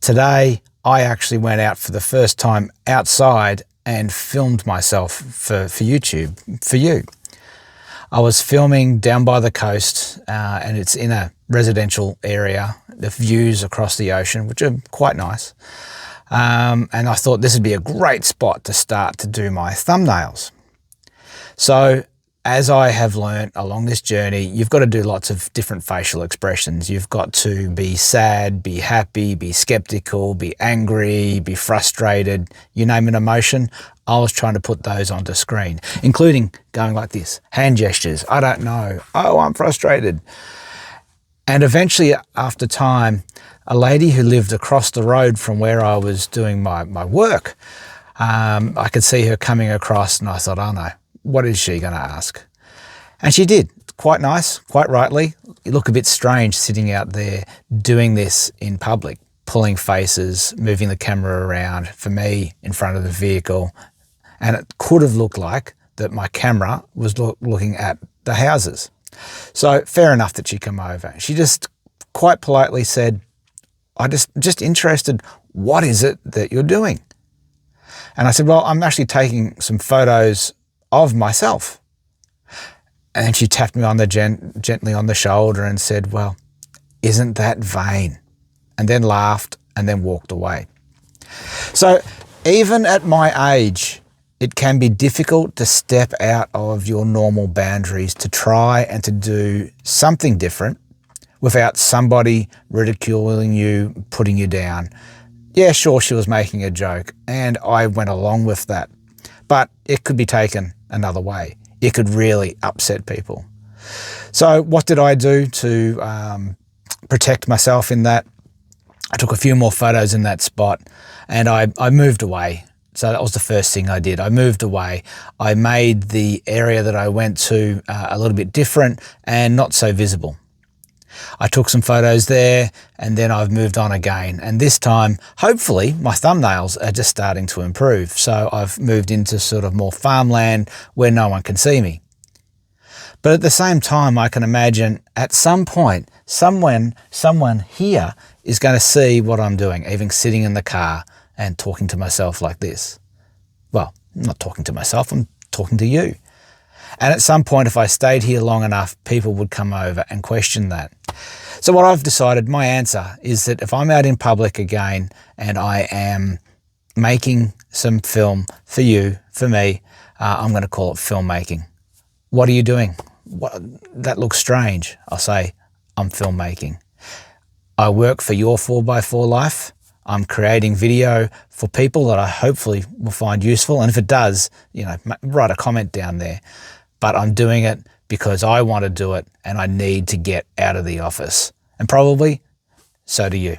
Today, I actually went out for the first time outside and filmed myself for YouTube, for you. I was filming down by the coast and it's in a residential area, the views across the ocean, which are quite nice. And I thought this would be a great spot to start to do my thumbnails. So as I have learnt along this journey, you've got to do lots of different facial expressions. You've got to be sad, be happy, be skeptical, be angry, be frustrated, you name an emotion. I was trying to put those onto screen, including going like this, hand gestures, I don't know, oh, I'm frustrated. And eventually, after time, a lady who lived across the road from where I was doing my work, I could see her coming across and I thought, oh no, what is she going to ask? And she did, quite nice, quite rightly. You look a bit strange sitting out there doing this in public, pulling faces, moving the camera around, for me in front of the vehicle. And it could have looked like that my camera was looking at the houses. So fair enough that she come over. She just quite politely said, I'm just interested, what is it that you're doing? And I said, well, I'm actually taking some photos of myself. And she tapped me on the gently on the shoulder and said, well, isn't that vain? And then laughed and then walked away. So even at my age, it can be difficult to step out of your normal boundaries to try and to do something different without somebody ridiculing you, putting you down. Yeah, sure, she was making a joke and I went along with that, but it could be taken another way. It could really upset people. So what did I do to protect myself in that? I took a few more photos in that spot and I moved away. So that was the first thing I did. I moved away. I made the area that I went to a little bit different and not so visible. I took some photos there and then I've moved on again. And this time, hopefully, my thumbnails are just starting to improve. So I've moved into sort of more farmland where no one can see me. But at the same time, I can imagine at some point, someone here is going to see what I'm doing, even sitting in the car and talking to myself like this. Well, I'm not talking to myself, I'm talking to you. And at some point, if I stayed here long enough, people would come over and question that. So what I've decided, my answer is that if I'm out in public again and I am making some film for you, for me, I'm going to call it filmmaking. What are you doing? That looks strange. I'll say, I'm filmmaking. I work for your 4x4 life. I'm creating video for people that I hopefully will find useful. And if it does, write a comment down there. But I'm doing it because I want to do it and I need to get out of the office. And probably so do you.